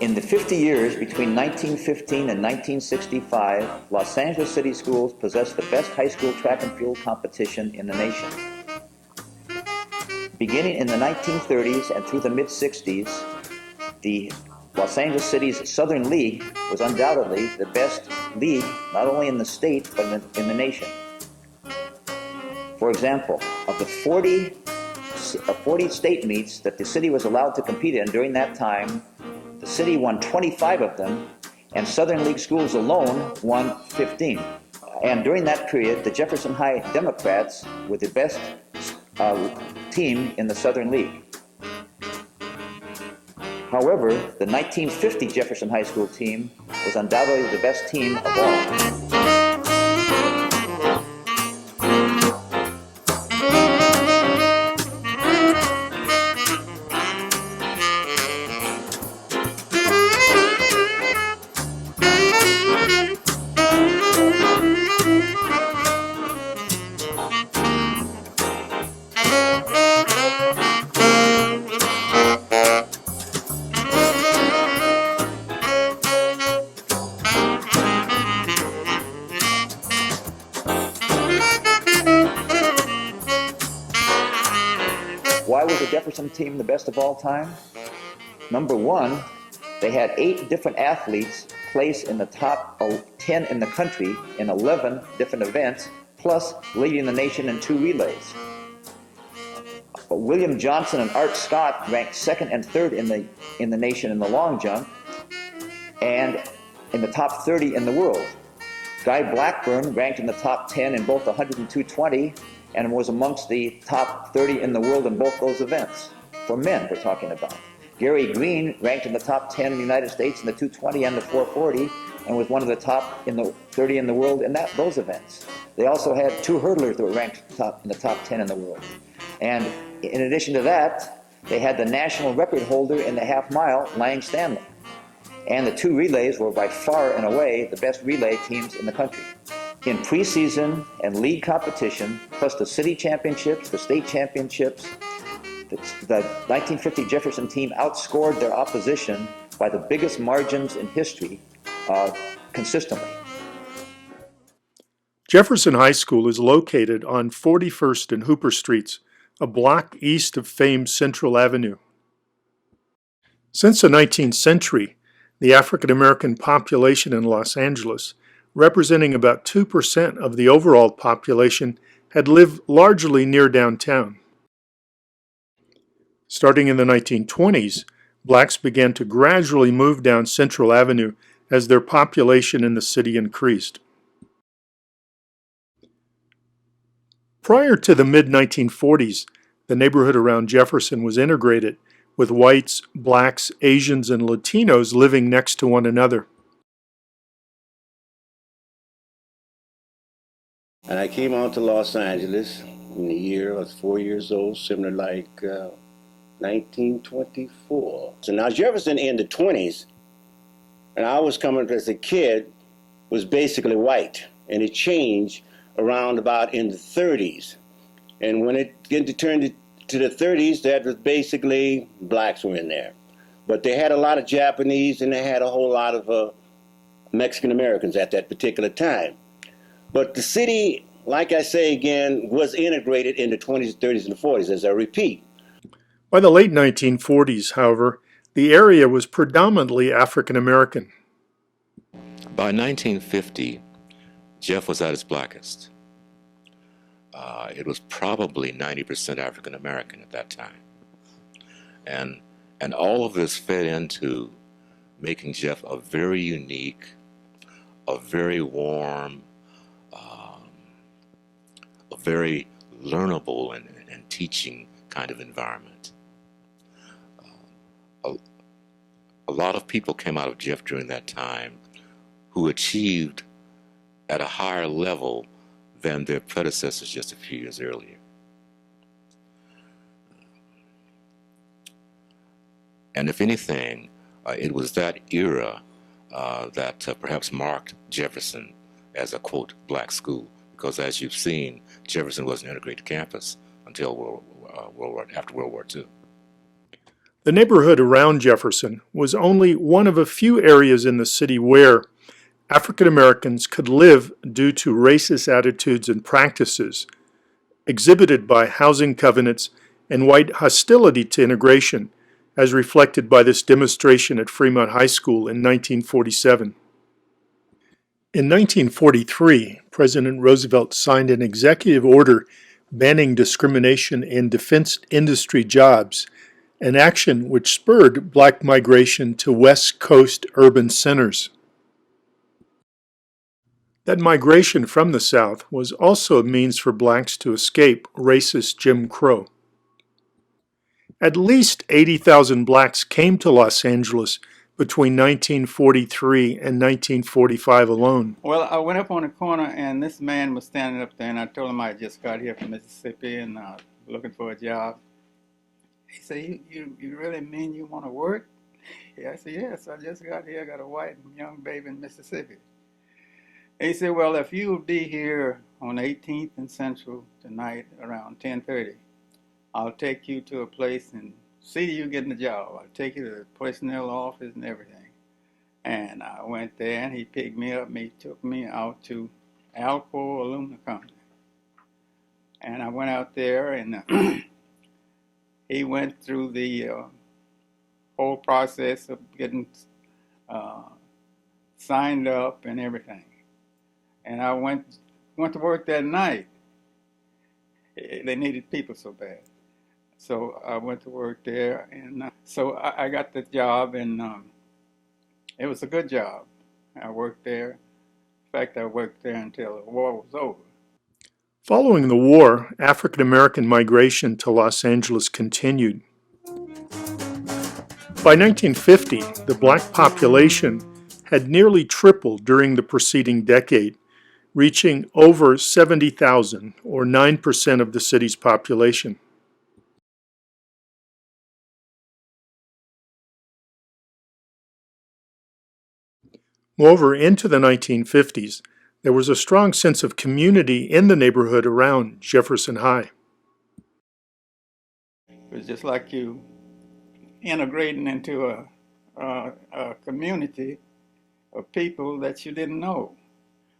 In the 50 years between 1915 and 1965, Los Angeles City Schools possessed the best high school track and field competition in the nation. Beginning in the 1930s and through the mid-60s, the Los Angeles City's Southern League was undoubtedly the best league, not only in the state, but in the nation. For example, of the 40 state meets that the city was allowed to compete in during that time, the city won 25 of them, and Southern League schools alone won 15. And during that period, the Jefferson High Democrats were the best team in the Southern League. However, the 1950 Jefferson High School team was undoubtedly the best team of all. Why was the Jefferson team the best of all time? Number one, they had 8 different athletes place in the top 10 in the country in 11 different events, plus leading the nation in 2 relays. William Johnson and Art Scott ranked 2nd and 3rd in the nation in the long jump, and in the top 30 in the world. Guy Blackburn ranked in the top 10 in both the 100 and 220, and was amongst the top 30 in the world in both those events. For men, we're talking about. Gary Green ranked in the top 10 in the United States in the 220 and the 440, and was one of the top in the 30 in the world in those events. They also had 2 hurdlers that were ranked in the top 10 in the world. And in addition to that, they had the national record holder in the half mile, Lang Stanley. And the 2 relays were by far and away the best relay teams in the country. In preseason and league competition, plus the city championships, the state championships, the 1950 Jefferson team outscored their opposition by the biggest margins in history consistently. Jefferson High School is located on 41st and Hooper Streets, a block east of famed Central Avenue. Since the 19th century, the African American population in Los Angeles, representing about 2% of the overall population, had lived largely near downtown. Starting in the 1920s, blacks began to gradually move down Central Avenue as their population in the city increased. Prior to the mid-1940s, the neighborhood around Jefferson was integrated, with whites, blacks, Asians, and Latinos living next to one another. And I came out to Los Angeles in the year I was 4 years old, similar like 1924. So now Jefferson in the 20s, and I was coming as a kid, was basically white. And it changed around about in the 30s. And when it began to turn to the 30s, that was basically blacks were in there. But they had a lot of Japanese and they had a whole lot of Mexican Americans at that particular time. But the city, like I say again, was integrated in the 20s, 30s, and the 40s, as I repeat. By the late 1940s, however, the area was predominantly African American. By 1950, Jeff was at his blackest. It was probably 90% African American at that time. And all of this fed into making Jeff a very unique, a very warm, a very learnable and teaching kind of environment. A lot of people came out of Jeff during that time who achieved at a higher level than their predecessors just a few years earlier. And if anything, it was that era that perhaps marked Jefferson as a, quote, black school, because as you've seen, Jefferson wasn't an integrated campus until after World War II. The neighborhood around Jefferson was only one of a few areas in the city where African Americans could live due to racist attitudes and practices exhibited by housing covenants and white hostility to integration, as reflected by this demonstration at Fremont High School in 1947. In 1943, President Roosevelt signed an executive order banning discrimination in defense industry jobs, an action which spurred black migration to West Coast urban centers. That migration from the South was also a means for blacks to escape racist Jim Crow. At least 80,000 blacks came to Los Angeles between 1943 and 1945 alone. Well, I went up on the corner and this man was standing up there, and I told him I just got here from Mississippi and looking for a job. He said, you really mean you want to work? I said, yes, I just got here. I got a white and young baby in Mississippi. He said, well, if you will be here on 18th and Central tonight around 10:30, I'll take you to a place and see you getting the job. I'll take you to the personnel office and everything. And I went there, and he picked me up, and he took me out to Alco Aluminum Company. And I went out there, and he went through the whole process of getting signed up and everything. And I went to work that night. They needed people so bad. So I went to work there, and so I got the job, and it was a good job. I worked there. In fact, I worked there until the war was over. Following the war, African American migration to Los Angeles continued. By 1950, the black population had nearly tripled during the preceding decade, reaching over 70,000, or 9% of the city's population. Moreover, into the 1950s, there was a strong sense of community in the neighborhood around Jefferson High. It was just like you integrating into a community of people that you didn't know,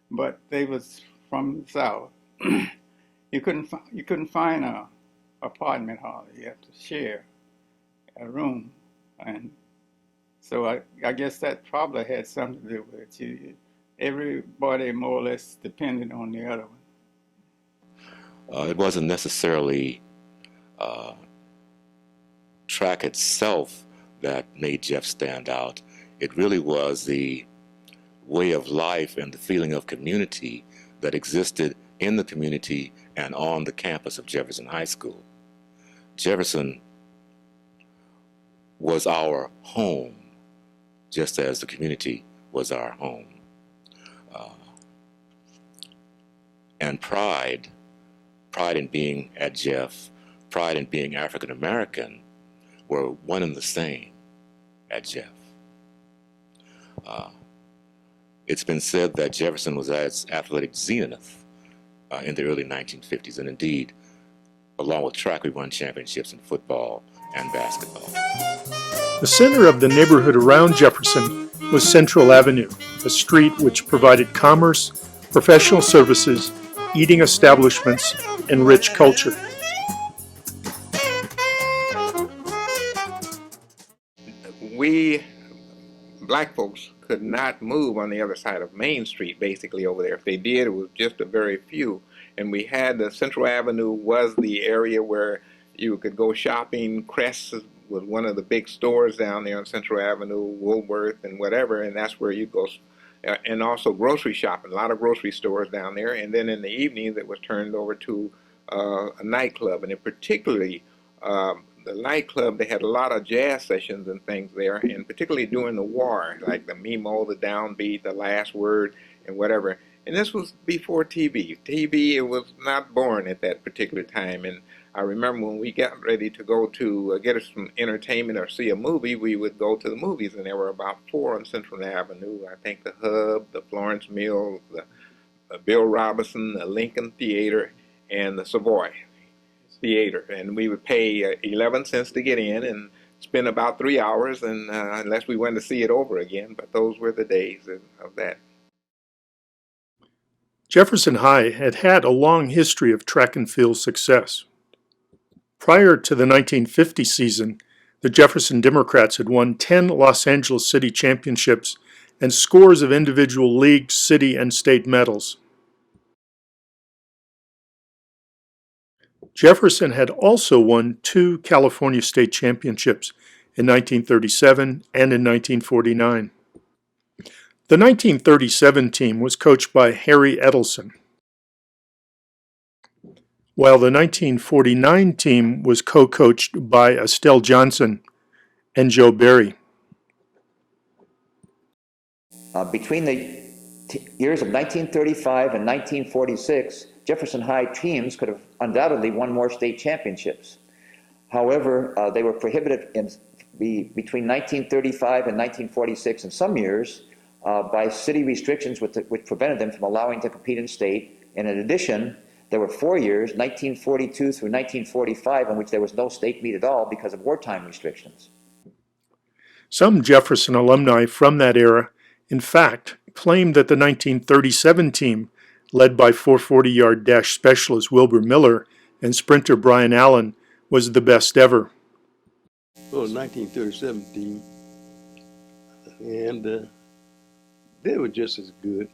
but they was from the South. You couldn't find a apartment hardly. You had to share a room, and so I guess that probably had something to do with it. Everybody more or less depended on the other one. It wasn't necessarily track itself that made Jeff stand out. It really was the way of life and the feeling of community that existed in the community and on the campus of Jefferson High School. Jefferson was our home, just as the community was our home. And pride in being at Jeff, pride in being African American were one and the same at Jeff. It's been said that Jefferson was at its athletic zenith in the early 1950s, and indeed, along with track, we won championships in football and basketball. The center of the neighborhood around Jefferson was Central Avenue, a street which provided commerce, professional services, eating establishments, and rich culture. We black folks could not move on the other side of Main Street, basically over there. If they did, it was just a very few. And we had the Central Avenue was the area where you could go shopping. Crest was one of the big stores down there on Central Avenue, Woolworth and whatever, and that's where you'd go. And also grocery shopping, a lot of grocery stores down there. And then in the evenings, it was turned over to a nightclub, and in particularly the nightclub, they had a lot of jazz sessions and things there, and particularly during the war, like the Mimo, the Downbeat, the Last Word, and whatever. And this was before TV. TV, it was not born at that particular time. And I remember when we got ready to go to get us some entertainment or see a movie, we would go to the movies, and there were about 4 on Central Avenue. I think the Hub, the Florence Mills, the Bill Robinson, the Lincoln Theater, and the Savoy Theater. And we would pay 11 cents to get in, and spend about 3 hours, and unless we went to see it over again. But those were the days of that. Jefferson High had had a long history of track and field success. Prior to the 1950 season, the Jefferson Democrats had won 10 Los Angeles City championships and scores of individual league, city, and state medals. Jefferson had also won 2 California state championships in 1937 and in 1949. The 1937 team was coached by Harry Edelson, while the 1949 team was co-coached by Estelle Johnson and Joe Barry. Between the years of 1935 and 1946, Jefferson High teams could have undoubtedly won more state championships. However, they were prohibited between 1935 and 1946 in some years by city restrictions which prevented them from allowing to compete in state. And in addition, there were 4 years, 1942 through 1945, in which there was no state meet at all because of wartime restrictions. Some Jefferson alumni from that era, in fact, claimed that the 1937 team, led by 440-yard dash specialist Wilbur Miller and sprinter Brian Allen, was the best ever. Well, 1937 team, and they were just as good.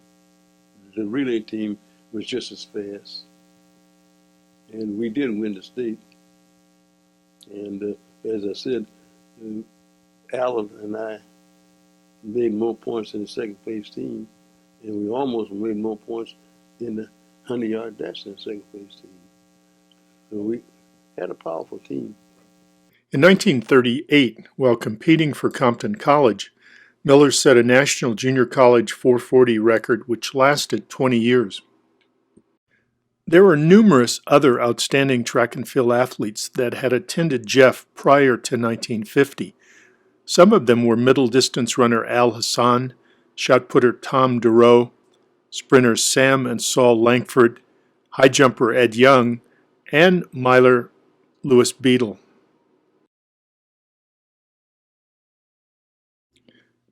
The relay team was just as fast, and we did win the state. And as I said, Allen and I made more points than the second place team, and we almost made more points than the 100-yard dash than the second place team. So we had a powerful team. In 1938, while competing for Compton College, Miller set a national junior college 440 record which lasted 20 years. There were numerous other outstanding track and field athletes that had attended Jeff prior to 1950. Some of them were middle distance runner Al Hassan, shot putter Tom Durow, sprinters Sam and Saul Langford, high jumper Ed Young, and miler Louis Beadle.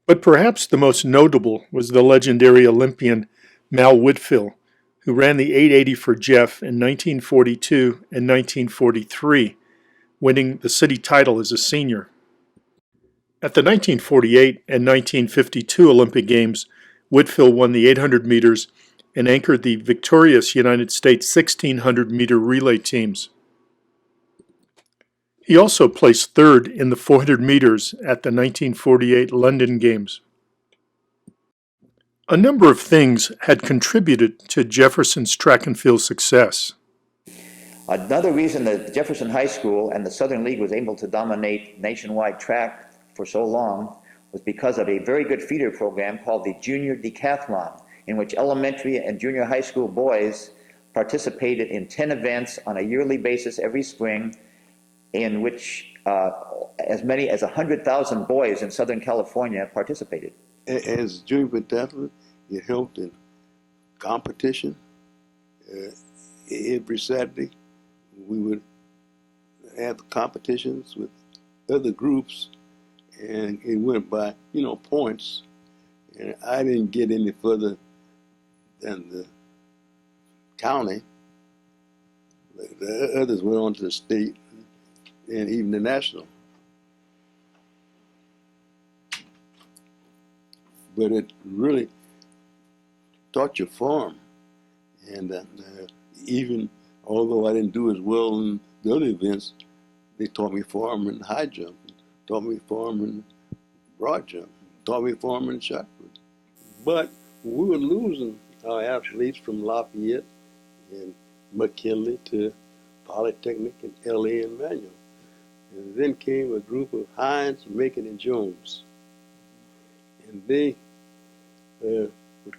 But perhaps the most notable was the legendary Olympian Mal Whitfill, who ran the 880 for Jeff in 1942 and 1943, winning the city title as a senior. At the 1948 and 1952 Olympic Games, Whitfill won the 800 meters and anchored the victorious United States 1600-meter relay teams. He also placed third in the 400 meters at the 1948 London Games. A number of things had contributed to Jefferson's track and field success. Another reason that Jefferson High School and the Southern League was able to dominate nationwide track for so long was because of a very good feeder program called the Junior Decathlon, in which elementary and junior high school boys participated in 10 events on a yearly basis every spring, in which as many as 100,000 boys in Southern California participated. As junior decathlon, it helped in competition. Every Saturday, we would have competitions with other groups, and it went by, points. And I didn't get any further than the county. The others went on to the state and even the national. But it really taught you farm. And even although I didn't do as well in the other events, they taught me farm and high jump, taught me farm and broad jump, taught me farm and shot put. But we were losing our athletes from Lafayette and McKinley to Polytechnic and LA and Manual. And then came a group of Hines, Macon, and Jones. And they would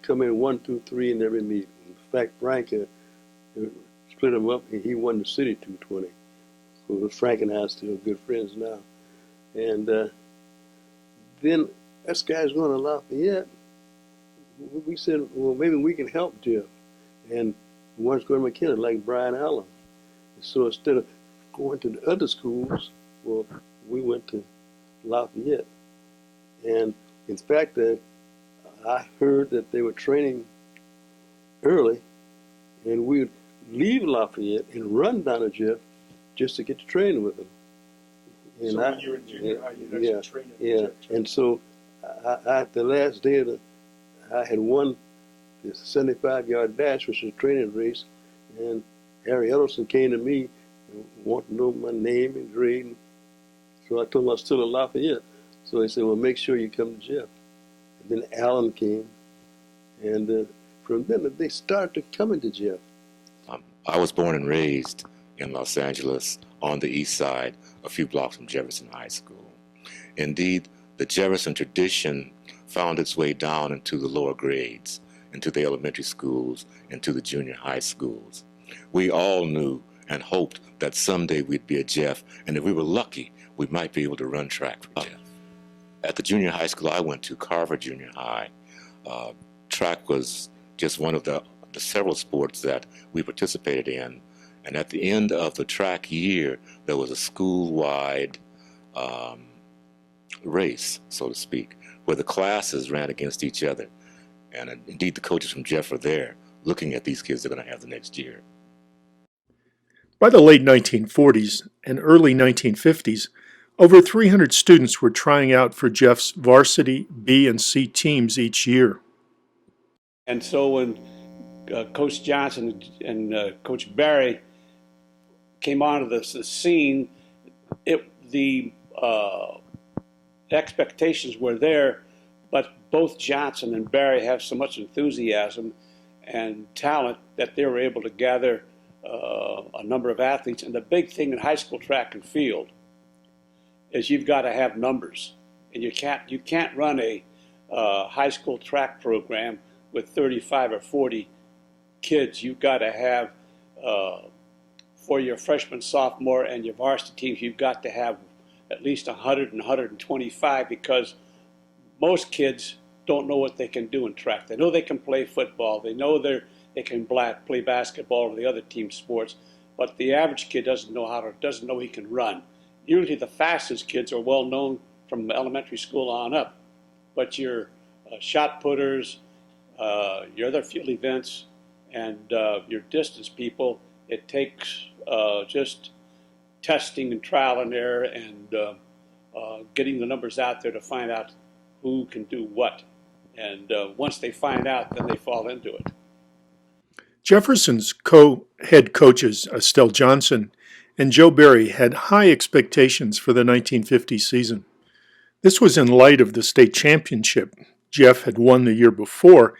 come in 1, 2, 3 in every meet. In fact, Frank split them up, and he won the city 220. So Frank and I are still good friends now. And then us guys going to Lafayette, we said, well, maybe we can help Jeff. And one's going to McKinley, like Brian Allen. So instead of going to the other schools, well, we went to Lafayette. And in fact, I heard that they were training early, and we'd leave Lafayette and run down to Jeff just to get to train with them. And So when you were in junior high, you guys yeah, were training at yeah. Jeff. And so the last day of I had won the 75-yard dash, which was a training race, and Harry Ellison came to me and wanted to know my name and grade. So I told him I was still in Lafayette. So he said, well, make sure you come to Jeff. And then Alan came, and from then they started coming to Jeff. I was born and raised in Los Angeles on the east side, a few blocks from Jefferson High School. Indeed, the Jefferson tradition found its way down into the lower grades, into the elementary schools, into the junior high schools. We all knew and hoped that someday we'd be a Jeff, and if we were lucky, we might be able to run track for Jeff. At the junior high school I went to, Carver Junior High, track was just one of the several sports that we participated in. And at the end of the track year, there was a school-wide race, so to speak, where the classes ran against each other. And indeed, the coaches from Jeff are there looking at these kids they're going to have the next year. By the late 1940s and early 1950s, over 300 students were trying out for Jeff's varsity B and C teams each year. And so when Coach Johnson and Coach Barry came onto the scene, the expectations were there, but both Johnson and Barry have so much enthusiasm and talent that they were able to gather a number of athletes. And the big thing in high school track and field is you've got to have numbers, and you can't run a high school track program with 35 or 40 kids. You've got to have for your freshman, sophomore, and your varsity teams, you've got to have at least 100 and 125, because most kids don't know what they can do in track. They know they can play football. They know they can play basketball or the other team sports, but the average kid doesn't know he can run. Usually the fastest kids are well known from elementary school on up, but your shot putters, your other field events, and your distance people, it takes just testing and trial and error and getting the numbers out there to find out who can do what. And once they find out, then they fall into it. Jefferson's co-head coaches, Estelle Johnson and Joe Barry, had high expectations for the 1950 season. This was in light of the state championship Jeff had won the year before,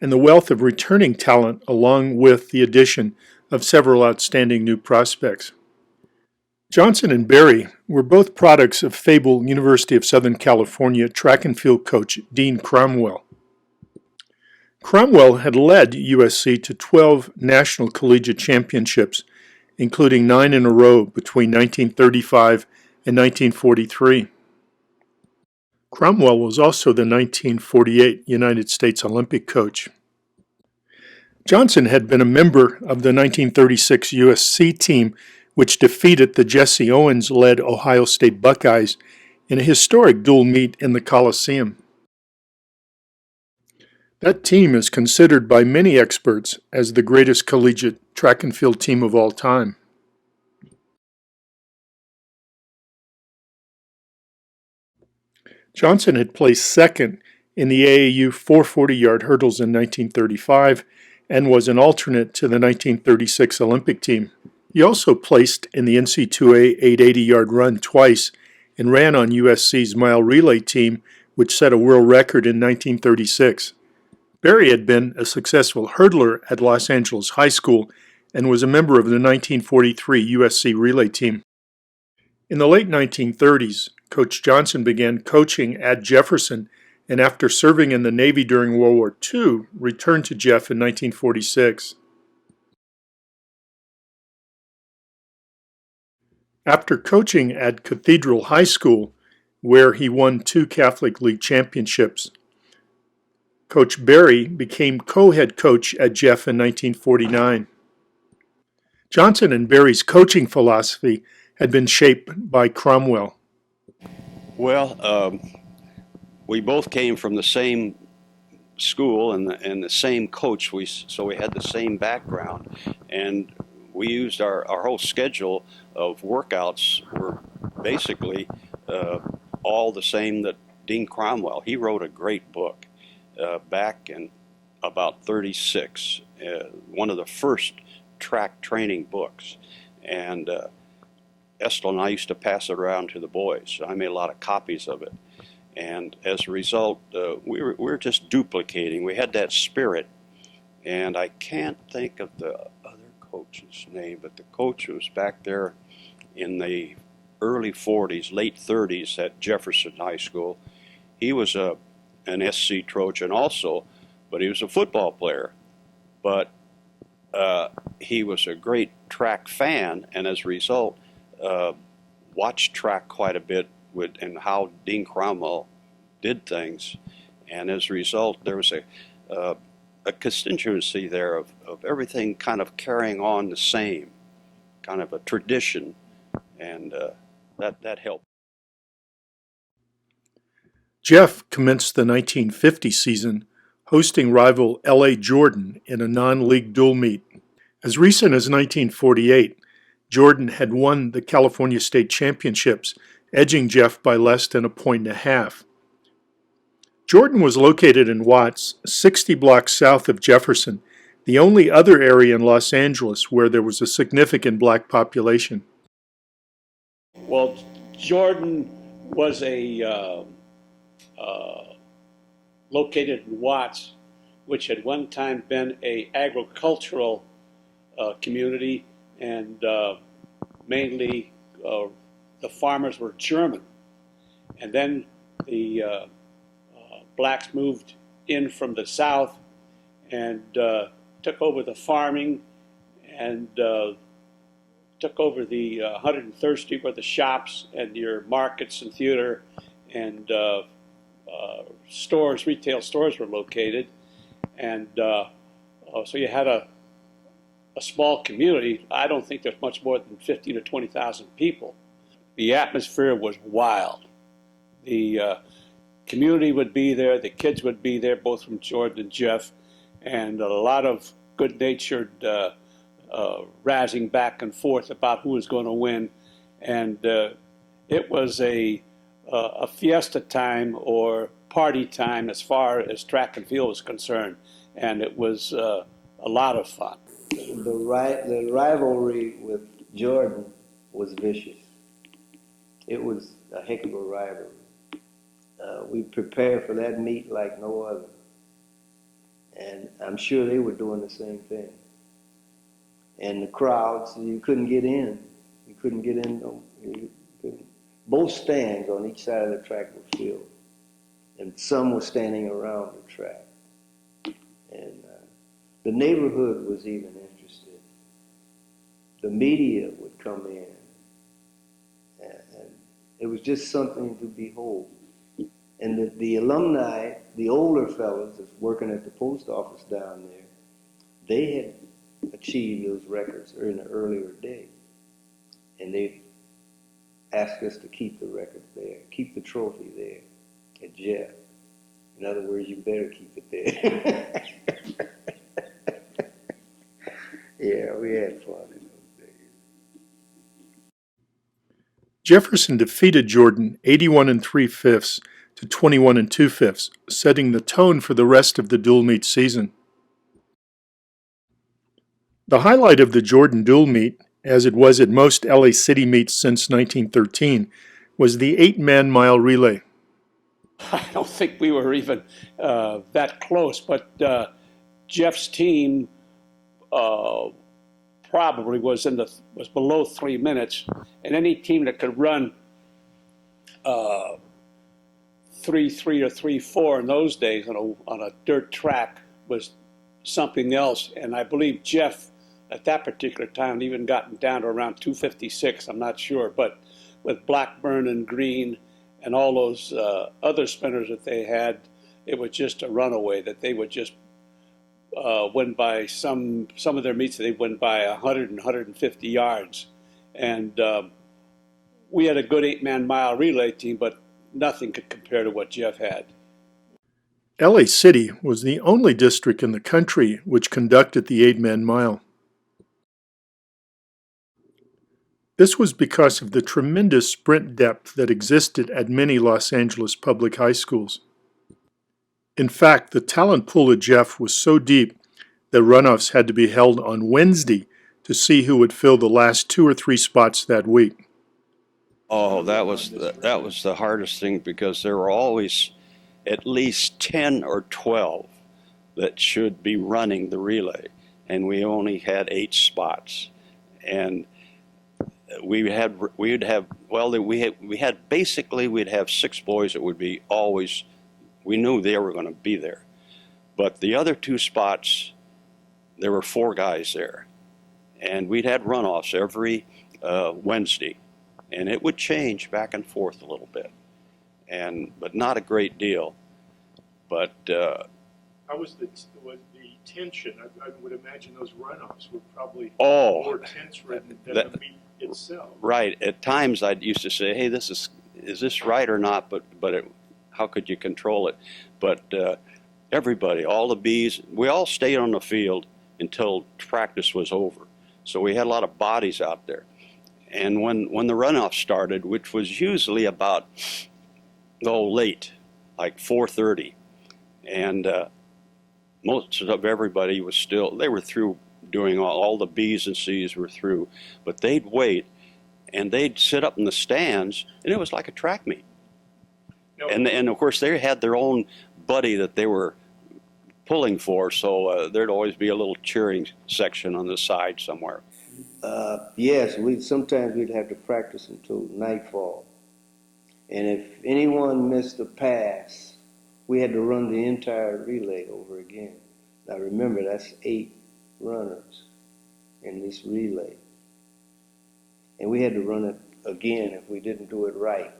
and the wealth of returning talent, along with the addition of several outstanding new prospects. Johnson and Barry were both products of fabled University of Southern California track and field coach Dean Cromwell. Cromwell had led USC to 12 national collegiate championships, including 9 in a row between 1935 and 1943. Cromwell was also the 1948 United States Olympic coach. Johnson had been a member of the 1936 USC team, which defeated the Jesse Owens-led Ohio State Buckeyes in a historic dual meet in the Coliseum. That team is considered by many experts as the greatest collegiate track and field team of all time. Johnson had placed second in the AAU 440-yard hurdles in 1935 and was an alternate to the 1936 Olympic team. He also placed in the NC2A 880-yard run twice and ran on USC's mile relay team, which set a world record in 1936. Barry had been a successful hurdler at Los Angeles High School and was a member of the 1943 USC relay team. In the late 1930s, Coach Johnson began coaching at Jefferson, and after serving in the Navy during World War II, returned to Jeff in 1946. After coaching at Cathedral High School, where he won 2 Catholic League championships, Coach Barry became co-head coach at Jeff in 1949. Johnson and Barry's coaching philosophy had been shaped by Cromwell. Well, we both came from the same school and the same coach. So we had the same background, and we used our whole schedule of workouts were basically all the same. That Dean Cromwell, he wrote a great book back in about 36, one of the first track training books, and Estel and I used to pass it around to the boys. I made a lot of copies of it. And as a result, we were just duplicating. We had that spirit. And I can't think of the other coach's name, but the coach was back there in the early 40s, late 30s at Jefferson High School. He was an SC Trojan also, but he was a football player. But he was a great track fan, and as a result, watched track quite a bit and how Dean Cromwell did things, and as a result, there was a constituency there of everything kind of carrying on the same, kind of a tradition, and that helped. Jeff commenced the 1950 season hosting rival L.A. Jordan in a non-league dual meet. As recent as 1948, Jordan had won the California State Championships, edging Jeff by less than 1.5 points. Jordan was located in Watts, 60 blocks south of Jefferson, the only other area in Los Angeles where there was a significant black population. Well, Jordan was located in Watts, which had one time been a agricultural community, and mainly the farmers were German. And then the blacks moved in from the south and took over the farming and took over the 103rd Street where the shops and your markets and theater and stores, retail stores were located. And so you had a small community. I don't think there's much more than 15 or 20,000 people. The atmosphere was wild. The community would be there, the kids would be there, both from Jordan and Jeff, and a lot of good-natured razzing back and forth about who was going to win. And it was a fiesta time or party time as far as track and field was concerned, and it was a lot of fun. The rivalry with Jordan was vicious. It was a heck of a rivalry. We prepared for that meet like no other. And I'm sure they were doing the same thing. And the crowds, you couldn't get in. You couldn't get in. Both stands on each side of the track were filled. And some were standing around the track. And the neighborhood was even interested. The media would come in. And it was just something to behold. And the alumni, the older fellows that's working at the post office down there, they had achieved those records in the earlier day. And they asked us to keep the records there, keep the trophy there at Jeff. In other words, you better keep it there. Yeah, we had fun in those days. Jefferson defeated Jordan 81 3/5 to 21 2/5, setting the tone for the rest of the dual meet season. The highlight of the Jordan dual meet, as it was at most LA City meets since 1913, was the 8-man mile relay. I don't think we were even that close, but Jeff's team probably was below 3 minutes, and any team that could run 3-3 or 3-4 in those days on a dirt track was something else. And I believe Jeff at that particular time even gotten down to around 2:56. I'm not sure, but with Blackburn and Green and all those other spinners that they had, it was just a runaway that they would just win by some of their meets. They win by 100 and 150 yards, and we had a good 8-man mile relay team, but nothing could compare to what Jeff had. LA City was the only district in the country which conducted the 8-man mile. This was because of the tremendous sprint depth that existed at many Los Angeles public high schools. In fact, the talent pool at Jeff was so deep that runoffs had to be held on Wednesday to see who would fill the last 2 or 3 spots that week. Oh, that was the hardest thing, because there were always at least 10 or 12 that should be running the relay, and we only had 8 spots. And we'd have 6 boys that would be always, we knew they were going to be there. But the other 2 spots, there were 4 guys there. And we'd had runoffs every Wednesday. And it would change back and forth a little bit, but not a great deal. But How was the tension? I would imagine those runoffs were probably more tense-ridden than the meet itself. Right. At times I used to say, hey, is this right or not? But how could you control it? But everybody, all the bees, we all stayed on the field until practice was over. So we had a lot of bodies out there. And when the runoff started, which was usually about late, like 4:30, and most of everybody was still, they were through doing all the B's and C's were through, but they'd wait and they'd sit up in the stands, and it was like a track meet. No. And of course they had their own buddy that they were pulling for, so there'd always be a little cheering section on the side somewhere. Yes, sometimes we'd have to practice until nightfall. And if anyone missed a pass, we had to run the entire relay over again. Now remember, that's 8 runners in this relay. And we had to run it again if we didn't do it right.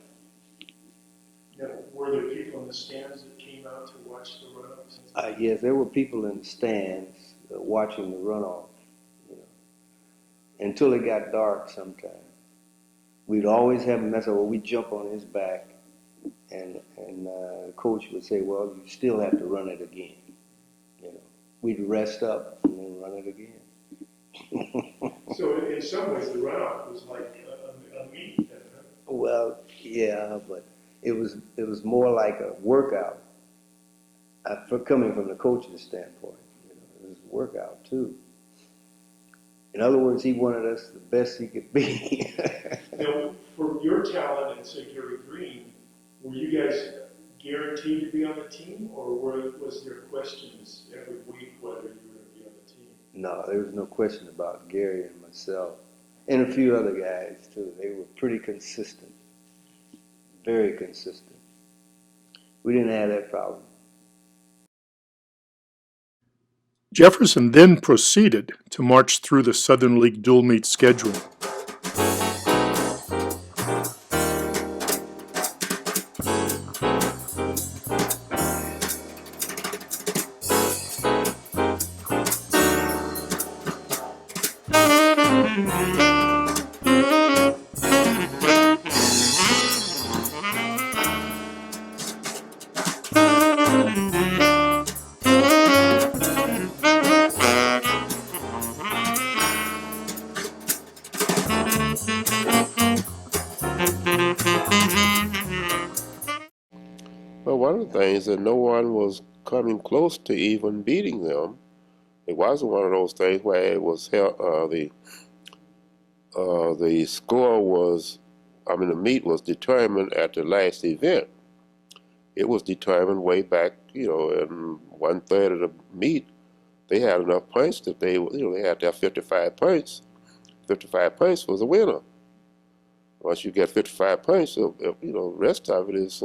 Now, were there people in the stands that came out to watch the runoffs? Yes, there were people in the stands watching the runoff. Until it got dark sometime. We'd always have a message where we'd jump on his back, and the coach would say, well, you still have to run it again. We'd rest up and then run it again. So in some ways the runoff was like a meet then, huh? Well, yeah, but it was more like a workout. Coming from the coach's standpoint, it was a workout too. In other words, he wanted us the best he could be. Now, for your talent and say Gary Green, were you guys guaranteed to be on the team, or was there questions every week whether you were going to be on the team? No, there was no question about Gary and myself, and a few other guys too. They were pretty consistent, very consistent. We didn't have that problem. Jefferson then proceeded to march through the Southern League dual meet schedule. Well, one of the things that no one was coming close to even beating them. It wasn't one of those things where it was the score was, the meet was determined at the last event. It was determined way back, in 1/3 of the meet. They had enough points that they had to have 55 points. 55 points was a winner. Once you get 55 points, the rest of it is,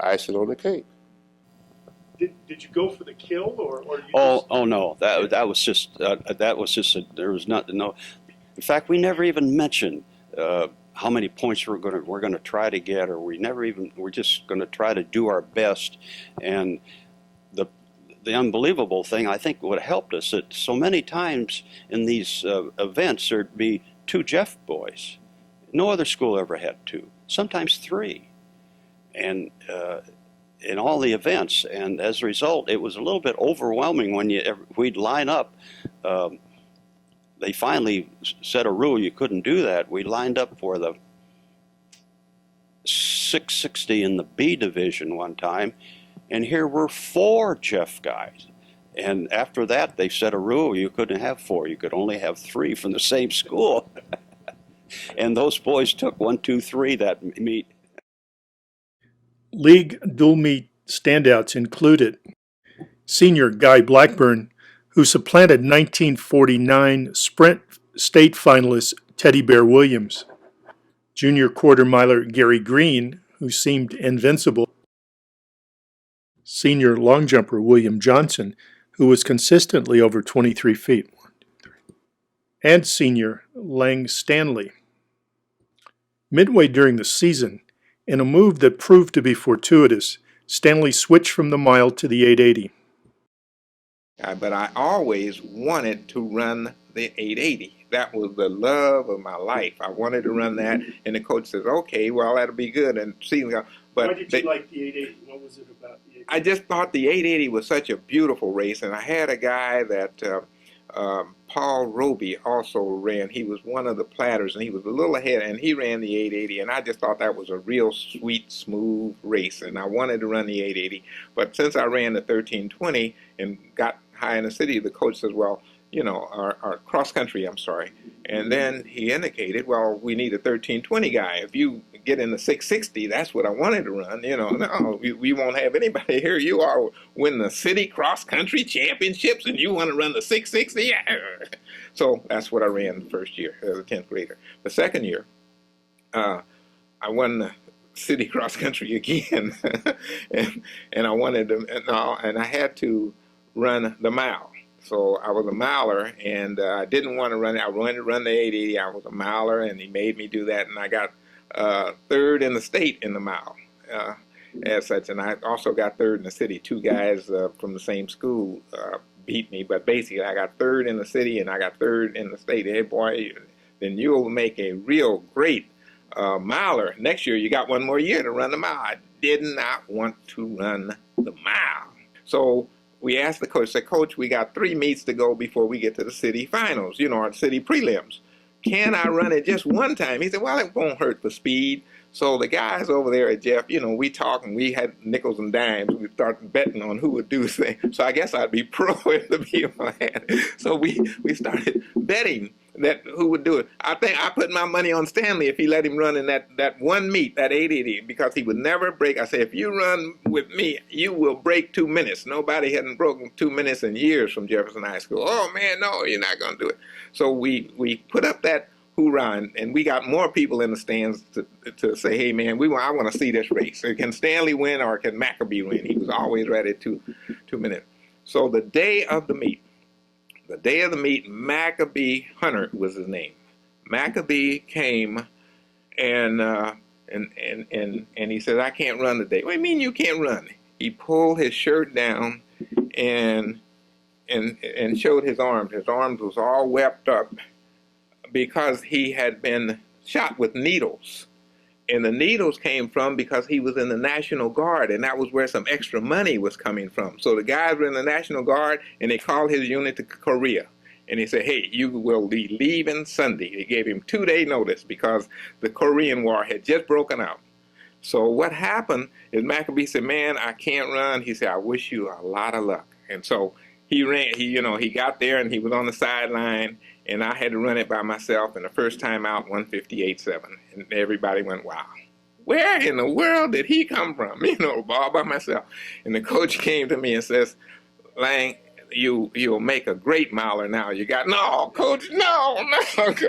icing on the cake. Did you go for the kill, or you Oh no, that was just there was nothing. No, in fact, we never even mentioned how many points we're going to try to get, or we're just going to try to do our best. And the unbelievable thing, I think, what helped us that so many times in these events there'd be 2 Jeff boys. No other school ever had 2. sometimes 3, and in all the events. And as a result, it was a little bit overwhelming when we'd line up. They finally set a rule you couldn't do that. We lined up for the 660 in the B division one time, and here were 4 Jeff guys. And after that, they set a rule you couldn't have 4. You could only have 3 from the same school. And those boys took 1, 2, 3 that meet. League dual meet standouts included senior Guy Blackburn, who supplanted 1949 sprint state finalist Teddy Bear Williams, junior quarter miler Gary Green, who seemed invincible, senior long jumper William Johnson, who was consistently over 23 feet, and senior Lang Stanley. Midway during the season, in a move that proved to be fortuitous, Stanley switched from the mile to the 880. But I always wanted to run the 880. That was the love of my life. I wanted to run that, and the coach says, "Okay, well, that'll be good." And but why did you like the 880? What was it about the 880? I just thought the 880 was such a beautiful race, and I had a guy that Paul Roby also ran. He was one of the platters, and he was a little ahead, and he ran the 880, and I just thought that was a real sweet, smooth race, and I wanted to run the 880. But since I ran the 1320 and got high in the city, the coach says, well, you know, our cross country, I'm sorry. And then he indicated, well, we need a 1320 guy. If you get in the 660, that's what I wanted to run. You know, no, we won't have anybody here. You are win the city cross country championships, and you want to run the 660? Yeah. So that's what I ran the first year as a 10th grader. The second year, I won the city cross country again, and I wanted to, and I had to run the mile. So I was a miler, and I didn't want to run it. I wanted to run the 880. I was a miler, and he made me do that, and I got third in the state in the mile as such, and I also got third in the city. 2 guys from the same school beat me, but basically I got third in the city, and I got third in the state. Hey, boy, then you'll make a real great miler. Next year, you got 1 more year to run the mile. I did not want to run the mile. So we asked the coach, said, Coach, we got 3 meets to go before we get to the city finals, you know, our city prelims. Can I run it just one time? He said, well, it won't hurt the speed. So the guys over there at Jeff, you know, we talked, and we had nickels and dimes. We started betting on who would do things. So I guess I'd be pro if the people had. So we started betting that who would do it. I think I put my money on Stanley if he let him run in that 1 meet, that 880, because he would never break. I said, if you run with me, you will break 2 minutes. Nobody hadn't broken 2 minutes in years from Jefferson High School. Oh, man, no, you're not going to do it. So we put up that hoorah, and we got more people in the stands to say, hey, man, I want to see this race. Can Stanley win or can Maccabee win? He was always ready at 2 minutes. So the day of the meet, Maccabee Hunter was his name. Maccabee came and he said, I can't run today. What do you mean you can't run? He pulled his shirt down and showed his arms. His arms was all wept up because he had been shot with needles. And the needles came from because he was in the National Guard, and that was where some extra money was coming from. So the guys were in the National Guard, and they called his unit to Korea. And they said, hey, you will be leaving Sunday. They gave him 2-day notice because the Korean War had just broken out. So what happened is Maccabee said, man, I can't run. He said, I wish you a lot of luck. And so he ran, he got there, and he was on the sideline, and I had to run it by myself, and the first time out, 158.7, and everybody went, wow. Where in the world did he come from? You know, all by myself. And the coach came to me and says, Lang, you'll make a great miler now. You got, no, coach, no, coach.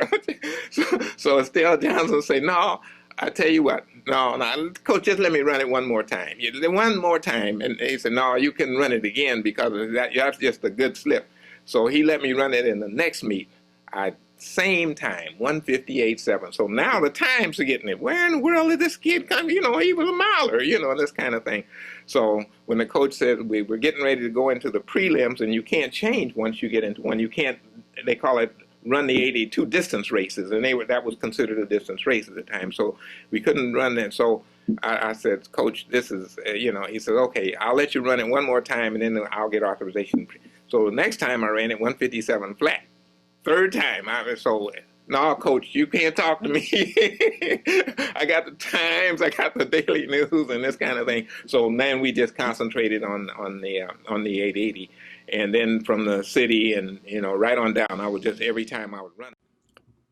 So Estelle Johnson said, no, I tell you what, no, coach, just let me run it one more time. One more time. And he said, no, you can run it again because of that's just a good slip. So he let me run it in the next meet. Same time, 158.7. So now the times are getting it. Where in the world did this kid come? You know, he was a miler, you know, this kind of thing. So when the coach said we were getting ready to go into the prelims, and you can't change once you get into one, you can't, they call it run the 82 distance races, and that was considered a distance race at the time. So we couldn't run that. So I said, Coach, this is, he said, okay, I'll let you run it one more time, and then I'll get authorization. So the next time I ran it 157 flat. Third time, no, Coach, you can't talk to me. I got the Times, I got the Daily News, and this kind of thing. So then we just concentrated on the 880, and then from the city and right on down, I would just every time I would run.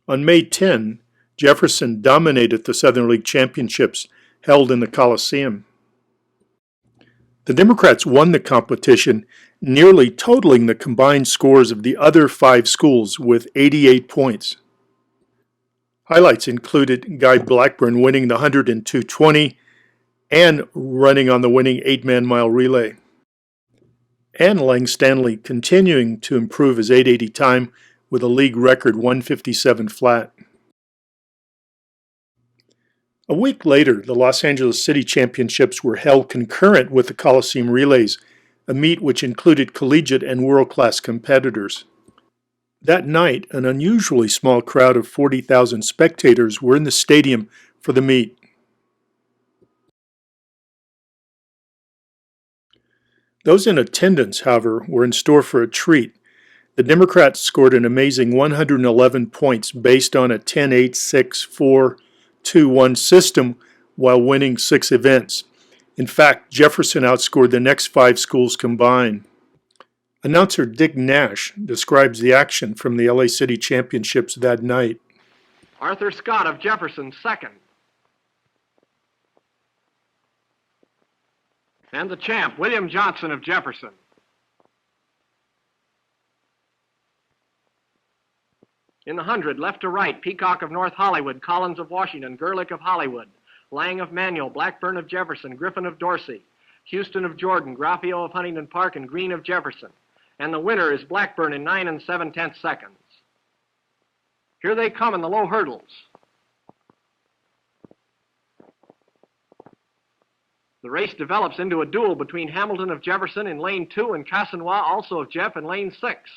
On May 10, Jefferson dominated the Southern League Championships held in the Coliseum. The Democrats won the competition, nearly totaling the combined scores of the other 5 schools with 88 points. Highlights included Guy Blackburn winning the 100 and 220 and running on the winning 8-man mile relay. And Lang Stanley continuing to improve his 880 time with a league record 157 flat. A week later, the Los Angeles City Championships were held concurrent with the Coliseum Relays, a meet which included collegiate and world-class competitors. That night, an unusually small crowd of 40,000 spectators were in the stadium for the meet. Those in attendance, however, were in store for a treat. The Democrats scored an amazing 111 points based on a 10-8-6-4-2-1 system while winning 6 events. In fact, Jefferson outscored the next 5 schools combined. Announcer Dick Nash describes the action from the LA City Championships that night. Arthur Scott of Jefferson, second. And the champ, William Johnson of Jefferson. In the 100, left to right, Peacock of North Hollywood, Collins of Washington, Gerlich of Hollywood, Lang of Manuel, Blackburn of Jefferson, Griffin of Dorsey, Houston of Jordan, Graffio of Huntington Park, and Green of Jefferson. And the winner is Blackburn in 9 7/10 seconds. Here they come in the low hurdles. The race develops into a duel between Hamilton of Jefferson in lane 2 and Cassanois, also of Jeff, in lane 6.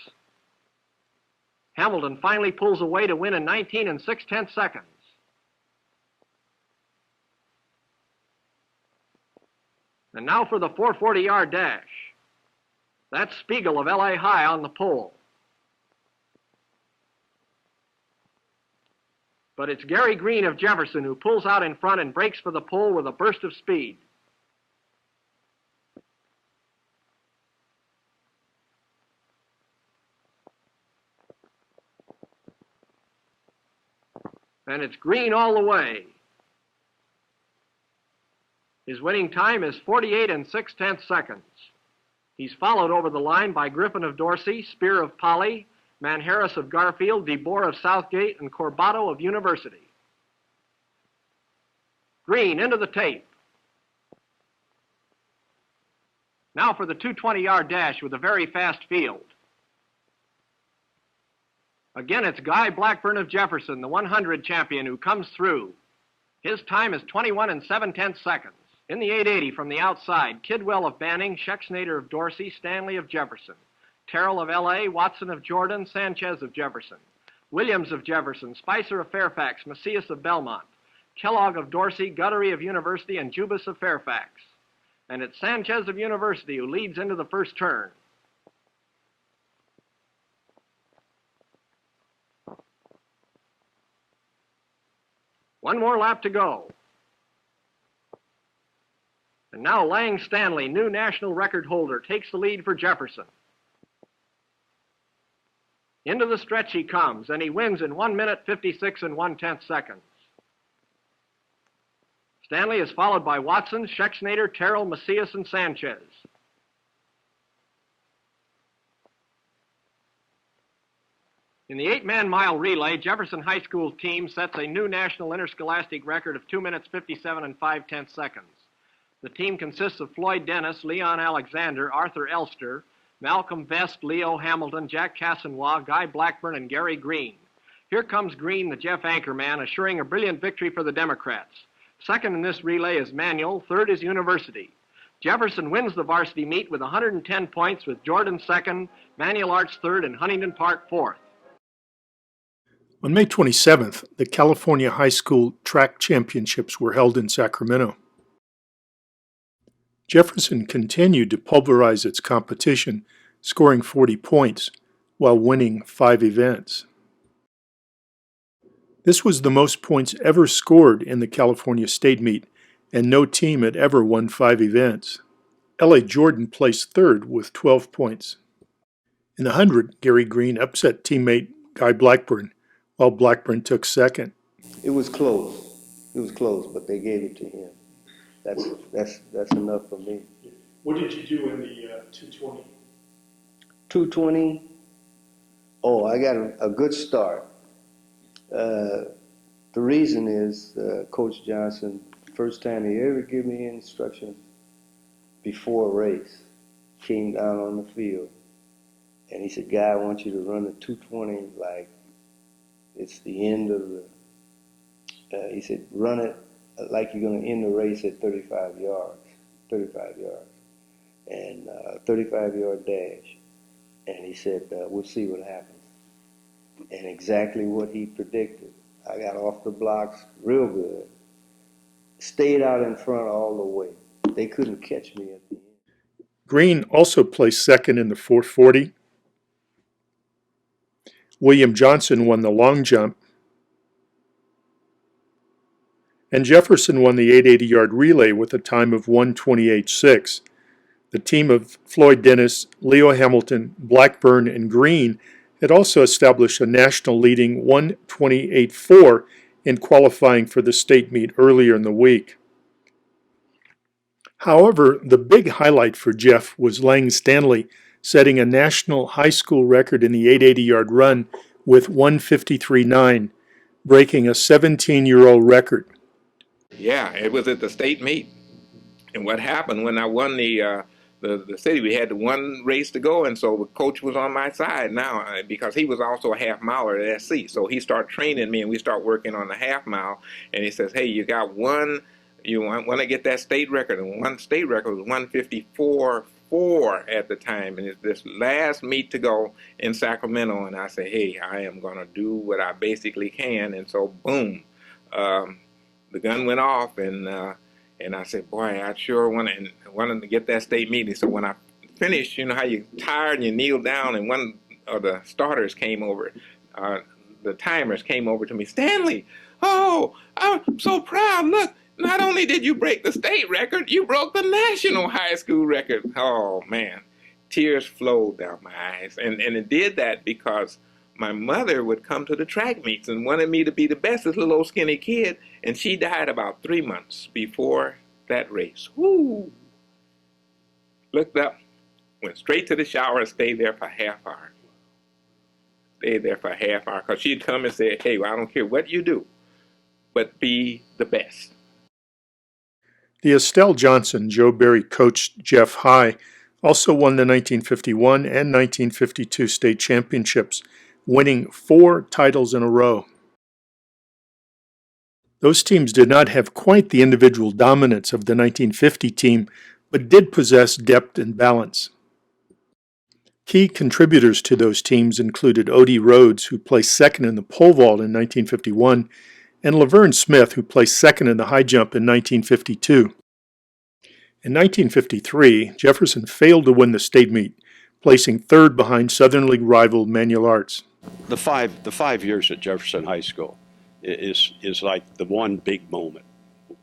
Hamilton finally pulls away to win in 19 6/10 seconds. And now for the 440-yard dash. That's Spiegel of LA High on the pole. But it's Gary Green of Jefferson who pulls out in front and breaks for the pole with a burst of speed. And it's Green all the way. His winning time is 48 6/10 seconds. He's followed over the line by Griffin of Dorsey, Spear of Poly, Manharris of Garfield, DeBoer of Southgate, and Corbato of University. Green into the tape. Now for the 220-yard dash with a very fast field. Again, it's Guy Blackburn of Jefferson, the 100 champion, who comes through. His time is 21 7/10 seconds. In the 880 from the outside, Kidwell of Banning, Schexnayder of Dorsey, Stanley of Jefferson, Terrell of LA, Watson of Jordan, Sanchez of Jefferson, Williams of Jefferson, Spicer of Fairfax, Macias of Belmont, Kellogg of Dorsey, Guttery of University, and Jubas of Fairfax. And it's Sanchez of University who leads into the first turn. One more lap to go. And now Lang Stanley, new national record holder, takes the lead for Jefferson. Into the stretch he comes, and he wins in 1 minute 56 1/10 seconds. Stanley is followed by Watson, Schexnayder, Terrell, Macias, and Sanchez. In the 8-man mile relay, Jefferson High School team sets a new national interscholastic record of 2 minutes 57 5/10 seconds. The team consists of Floyd Dennis, Leon Alexander, Arthur Elster, Malcolm Vest, Leo Hamilton, Jack Cassanois, Guy Blackburn, and Gary Green. Here comes Green, the Jeff anchorman, assuring a brilliant victory for the Democrats. Second in this relay is Manuel, third is University. Jefferson wins the varsity meet with 110 points, with Jordan second, Manuel Arts third, and Huntington Park fourth. On May 27th, the California High School Track Championships were held in Sacramento. Jefferson continued to pulverize its competition, scoring 40 points while winning 5 events. This was the most points ever scored in the California State Meet, and no team had ever won 5 events. L.A. Jordan placed third with 12 points. In the 100, Gary Green upset teammate Guy Blackburn, while Blackburn took second. It was close. It was close, but they gave it to him. That's enough for me. What did you do in the 220? 220. Oh, I got a good start. The reason is Coach Johnson, first time he ever gave me instructions before a race, came down on the field, and he said, "Guy, I want you to run the 220 like it's the end of the." He said, "Run it like you're going to end the race at 35 yards, and 35-yard dash." And he said, "We'll see what happens." And exactly what he predicted. I got off the blocks real good. Stayed out in front all the way. They couldn't catch me at the end. Green also placed second in the 440. William Johnson won the long jump. And Jefferson won the 880-yard relay with a time of 1:28.6. The team of Floyd Dennis, Leo Hamilton, Blackburn, and Green had also established a national leading 1:28.4 in qualifying for the state meet earlier in the week. However, the big highlight for Jeff was Lang Stanley setting a national high school record in the 880-yard run with 1:53.9, breaking a 17-year-old record. Yeah, it was at the state meet. And what happened when I won the city, we had the one race to go, and so the coach was on my side now because he was also a half miler at SC. So he started training me, and we start working on the half mile. And he says, "Hey, you got one. You want to get that state record?" And one state record was 1:54.4 at the time, and it's this last meet to go in Sacramento. And I say, "Hey, I am gonna do what I basically can." And so, boom, the gun went off, and I said, "Boy, I sure wanted to get that state meeting." So when I finished, you know how you tired and you kneel down, and one of the starters came over, the timers came over to me. "Stanley, oh, I'm so proud. Look, not only did you break the state record, you broke the national high school record." Oh, man. Tears flowed down my eyes. And it did that because my mother would come to the track meets and wanted me to be the best, this little old skinny kid, and she died about 3 months before that race. Woo! Looked up, went straight to the shower, and stayed there for a half hour. Stayed there for a half hour because she'd come and say, "Hey, well, I don't care what you do, but be the best." The Estelle Johnson, Joe Barry coached Jeff High, also won the 1951 and 1952 state championships, winning 4 titles in a row. Those teams did not have quite the individual dominance of the 1950 team, but did possess depth and balance. Key contributors to those teams included Odie Rhodes, who placed second in the pole vault in 1951, and Laverne Smith, who placed second in the high jump in 1952. In 1953, Jefferson failed to win the state meet, placing third behind Southern League rival Manual Arts. The 5 years at Jefferson High School is like the one big moment.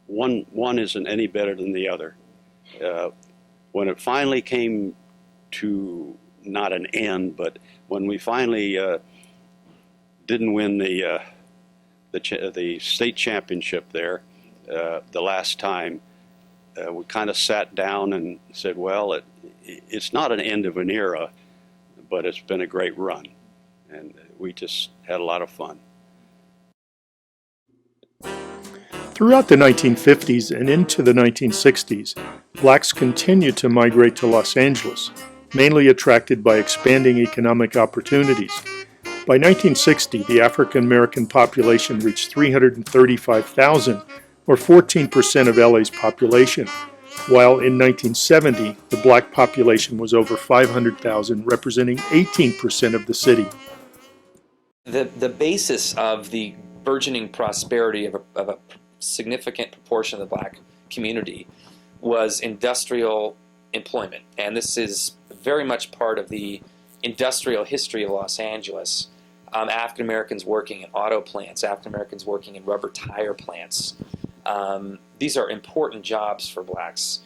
One isn't any better than the other. When it finally came to not an end, but when we finally didn't win the state championship there the last time, we kind of sat down and said, well, it's not an end of an era, but it's been a great run. And we just had a lot of fun. Throughout the 1950s and into the 1960s, blacks continued to migrate to Los Angeles, mainly attracted by expanding economic opportunities. By 1960, the African American population reached 335,000, or 14% of LA's population, while in 1970, the black population was over 500,000, representing 18% of the city. The basis of the burgeoning prosperity of a significant proportion of the black community was industrial employment. And this is very much part of the industrial history of Los Angeles. African Americans working in auto plants, African Americans working in rubber tire plants. These are important jobs for blacks.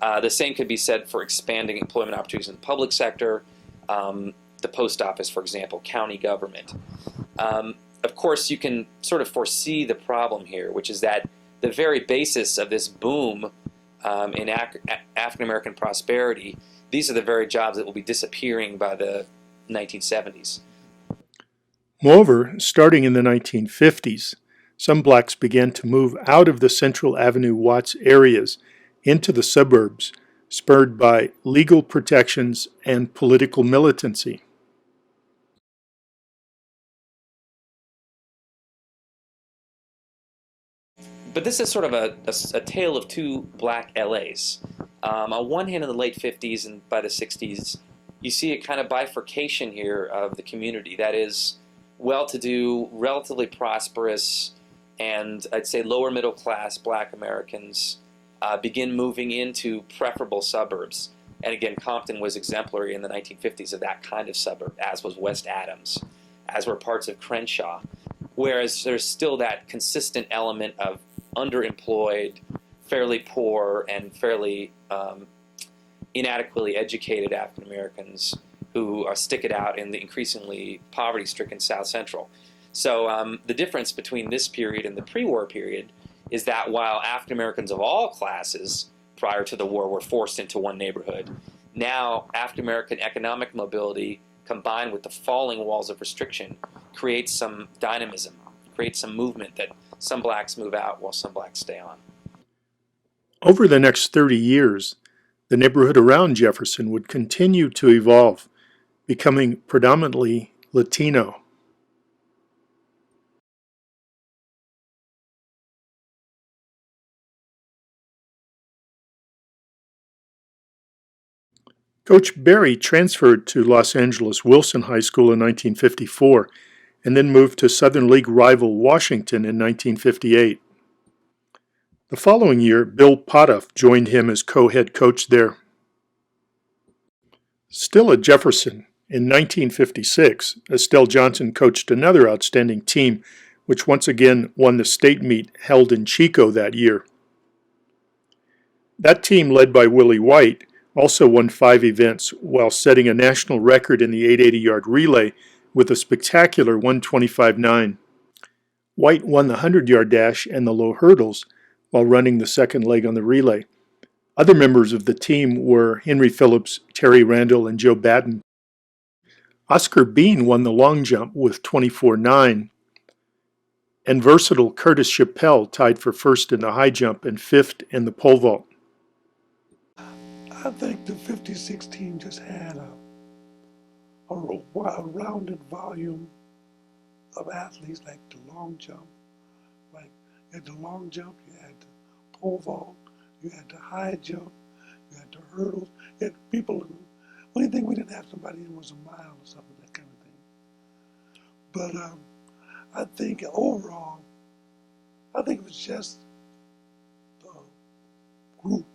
The same could be said for expanding employment opportunities in the public sector, the post office, for example, county government. Of course, you can sort of foresee the problem here, which is that the very basis of this boom in African American prosperity, these are the very jobs that will be disappearing by the 1970s. Moreover, starting in the 1950s, some blacks began to move out of the Central Avenue Watts areas into the suburbs, spurred by legal protections and political militancy. But this is sort of a tale of two black LAs. On one hand, in the late 50s and by the 60s, you see a kind of bifurcation here of the community. That is, well-to-do, relatively prosperous, and I'd say lower middle class black Americans begin moving into preferable suburbs. And again, Compton was exemplary in the 1950s of that kind of suburb, as was West Adams, as were parts of Crenshaw. Whereas there's still that consistent element of underemployed, fairly poor, and fairly inadequately educated African Americans who stick it out in the increasingly poverty-stricken South Central. So the difference between this period and the pre-war period is that while African Americans of all classes prior to the war were forced into one neighborhood, now African American economic mobility combined with the falling walls of restriction creates some dynamism, creates some movement that some blacks move out while some blacks stay on. Over the next 30 years, the neighborhood around Jefferson would continue to evolve, becoming predominantly Latino. Coach Berry transferred to Los Angeles Wilson High School in 1954 and then moved to Southern League rival Washington in 1958. The following year, Bill Potoff joined him as co-head coach there. Still at Jefferson, in 1956, Estelle Johnson coached another outstanding team, which once again won the state meet held in Chico that year. That team, led by Willie Wright, also won 5 events while setting a national record in the 880-yard relay with a spectacular 125.9. White won the 100-yard dash and the low hurdles while running the second leg on the relay. Other members of the team were Henry Phillips, Terry Randall, and Joe Batten. Oscar Bean won the long jump with 24.9, and versatile Curtis Chappell tied for first in the high jump and fifth in the pole vault. I think the 56 team just had a rounded volume of athletes, like the long jump. Like at the long jump, you had the pole vault, you had the high jump, you had the hurdles. You had people. The only thing we didn't have somebody in was a mile or something, that kind of thing. But I think overall, I think it was just the group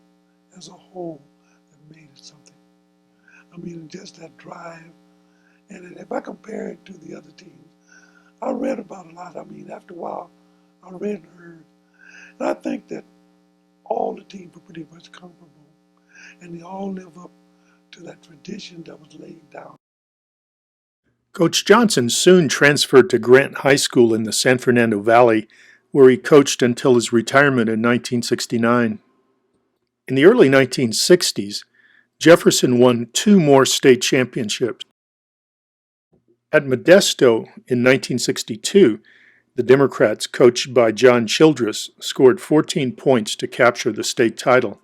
as a whole that made it something. I mean, just that drive. And if I compare it to the other teams, I read about a lot. I mean, after a while, I read and heard. And I think that all the teams were pretty much comparable. And they all live up to that tradition that was laid down. Coach Johnson soon transferred to Grant High School in the San Fernando Valley, where he coached until his retirement in 1969. In the early 1960s, Jefferson won 2 more state championships. At Modesto in 1962, the Democrats, coached by John Childress, scored 14 points to capture the state title.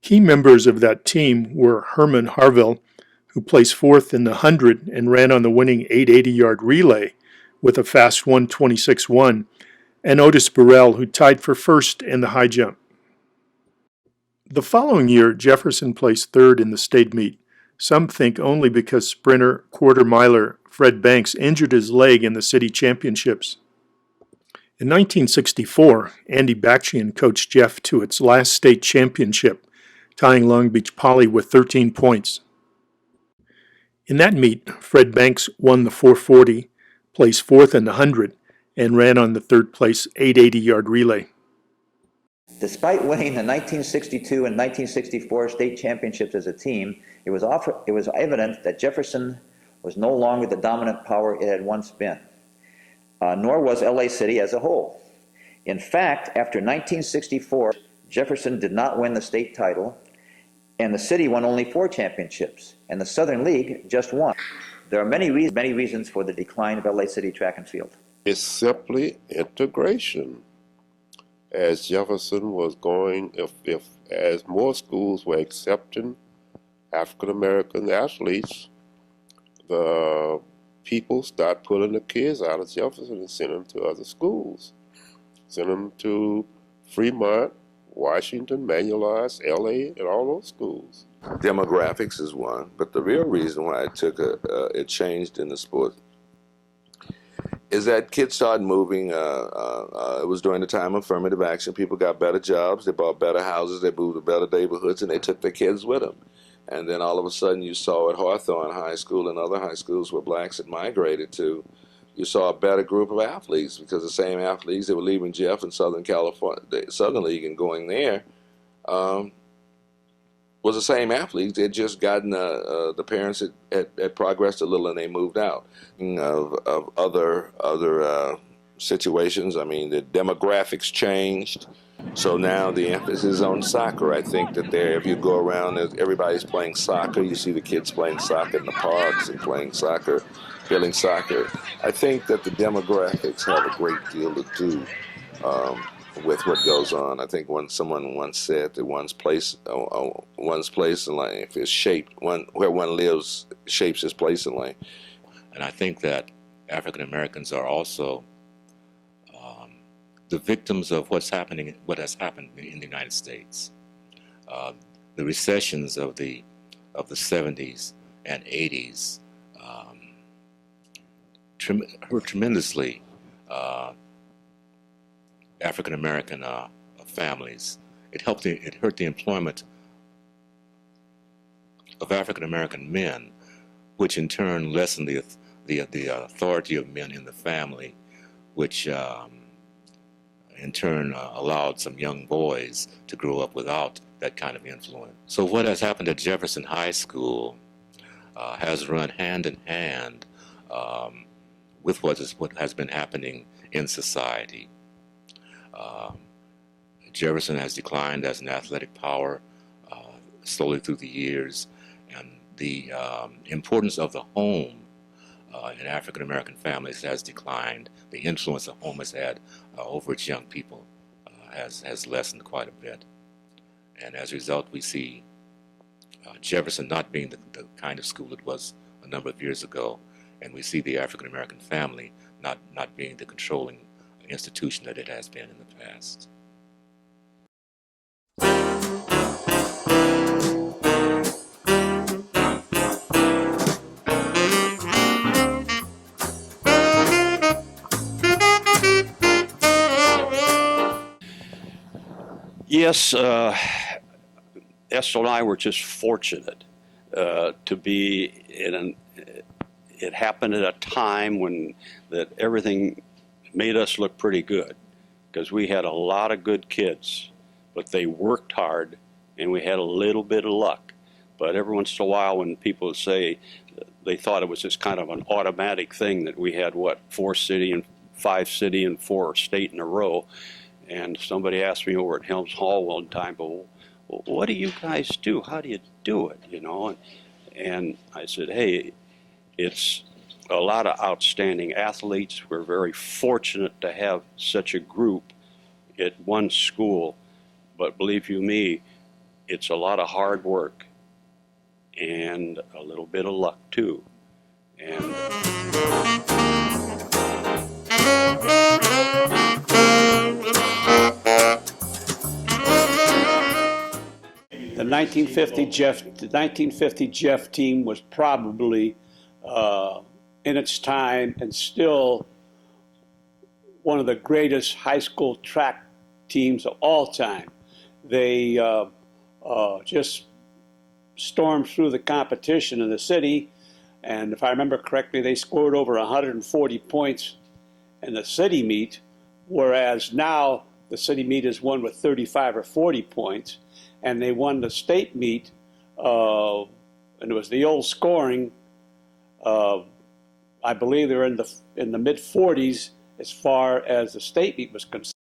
Key members of that team were Herman Harville, who placed 4th in the 100 and ran on the winning 880-yard relay with a fast 126.1, and Otis Burrell, who tied for first in the high jump. The following year, Jefferson placed 3rd in the state meet, some think only because sprinter quarter miler Fred Banks injured his leg in the city championships. In 1964, Andy Bakshian coached Jeff to its last state championship, tying Long Beach Poly with 13 points. In that meet, Fred Banks won the 440, placed fourth in the 100, and ran on the third place 880-yard relay. Despite winning the 1962 and 1964 state championships as a team, it was evident that Jefferson was no longer the dominant power it had once been, nor was LA City as a whole. In fact, after 1964, Jefferson did not win the state title, and the city won only 4 championships, and the Southern League just one. There are many reasons for the decline of LA City track and field. It's simply integration. As Jefferson was going, as more schools were accepting African American athletes, the people start pulling the kids out of Jefferson and sending them to other schools. Send them to Fremont, Washington, Manulars, LA, and all those schools. Demographics is one, but the real reason why it changed in the sport is that kids started moving. It was during the time of affirmative action. People got better jobs, they bought better houses, they moved to better neighborhoods, and they took their kids with them. And then all of a sudden you saw at Hawthorne High School and other high schools where blacks had migrated to, you saw a better group of athletes, because the same athletes that were leaving Jeff in Southern California, the Southern League, and going there, was the same athletes. They had just gotten, the parents had progressed a little and they moved out. Of other situations, I mean, the demographics changed. So now the emphasis is on soccer. I think that if you go around, everybody's playing soccer. You see the kids playing soccer in the parks and playing soccer, playing soccer. I think that the demographics have a great deal to do with what goes on. I think someone once said that one's place in life is shaped, where one lives shapes his place in life. And I think that African Americans are also the victims of what has happened in the United States. The recessions of the 70s and 80s hurt tremendously African American families. It hurt the employment of African American men, which in turn lessened the authority of men in the family, which in turn allowed some young boys to grow up without that kind of influence. So what has happened at Jefferson High School has run hand in hand with what has been happening in society. Jefferson has declined as an athletic power slowly through the years, and the importance of the home in African American families has declined. The influence the home has had over its young people has lessened quite a bit. And as a result, we see Jefferson not being the kind of school it was a number of years ago, and we see the African American family not being the controlling institution that it has been in the past. Yes, Esther and I were just fortunate to be it happened at a time when that everything made us look pretty good, because we had a lot of good kids, but they worked hard and we had a little bit of luck. But every once in a while when people say they thought it was just kind of an automatic thing that we had 4 city and 5 city and 4 state in a row. And somebody asked me over at Helms Hall one time, well, what do you guys do? How do you do it? You know, and I said, hey, it's a lot of outstanding athletes. We're very fortunate to have such a group at one school, but believe you me, it's a lot of hard work and a little bit of luck too. And The 1950 Jeff team was probably in its time and still one of the greatest high school track teams of all time. They just stormed through the competition in the city, and if I remember correctly, they scored over 140 points in the city meet, whereas now the city meet is won with 35 or 40 points, and they won the state meet, and it was the old scoring. I believe they were in the mid 40s as far as the state meet was concerned.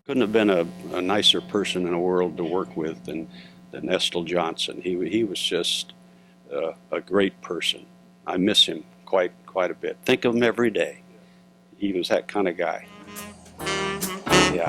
Couldn't have been a nicer person in the world to work with than Estel Johnson. He was just a great person. I miss him quite a bit. Think of him every day. He was that kind of guy. Yeah.